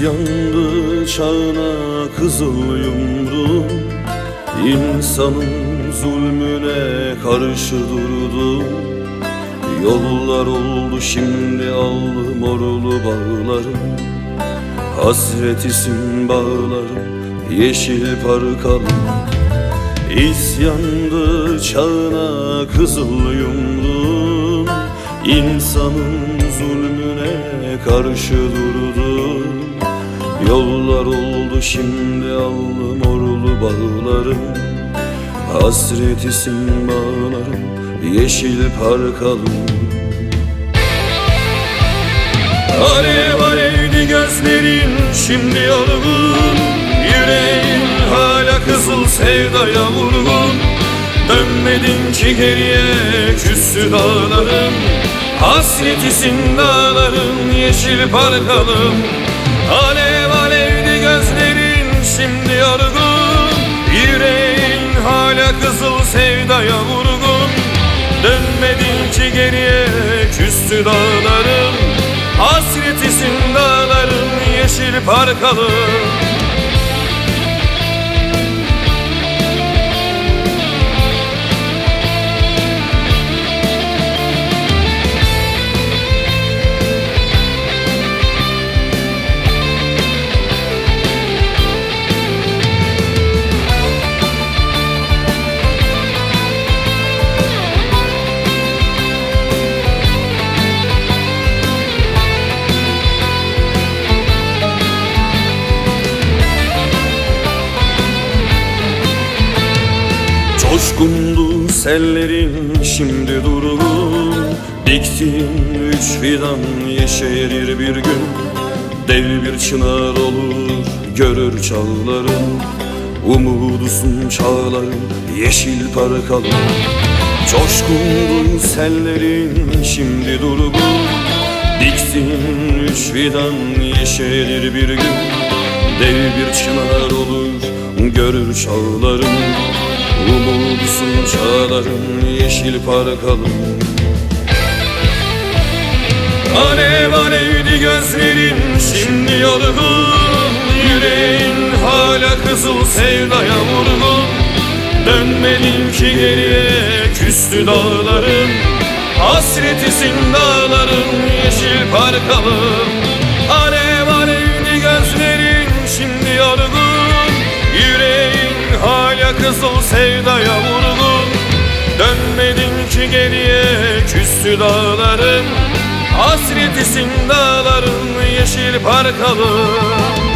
İsyandı çağına kızıl yumruğum, İnsanın zulmüne karşı durdu. Yollar oldu şimdi allı morlu bağlarım, hasret isim bağlarım, yeşil parkalım. İsyandı çağına kızıl yumruğum, İnsanın zulmüne karşı durdu. Yollar oldu şimdi allı morlu bağlarım, hasret isim bağlarım, yeşil parkalım. Alev alevdi gözlerin şimdi yorgun, yüreğin hala kızıl sevdaya vurgun. Dönmedin ki geriye küstü dağlarım, hasret isim dağlarım, yeşil parkalım. Alev alevdi gözlerin şimdi yorgun, yüreğin hala kızıl sevdaya vurgun. Dönmedin ki geriye küstü dağlarım, hasret isim dağlarım, yeşil parkalım. Coşkundu sellerin şimdi durgun, diktin üç fidan yeşerir bir gün. Dev bir çınar olur görür çağlarım, umudusun çağlarım, yeşil parkalım. Coşkundu sellerin şimdi durgun, diktin üç fidan yeşerir bir gün. Dev bir çınar olur görür çağlarım, umudusun çağlarım, yeşil parkalım. Alev alevdi gözlerin şimdi yorgun, yüreğin hala kızıl sevdaya vurgun. Dönmedin ki geriye küstü dağlarım, hasret isim dağlarım, yeşil parkalım. Alev alevdi gözlerin şimdi yorgun, yüreğin hala kızıl sevdaya vurgun. Dönmedin ki geriye küstü dağlarım, hasret isim dağlarım, yeşil parkalım.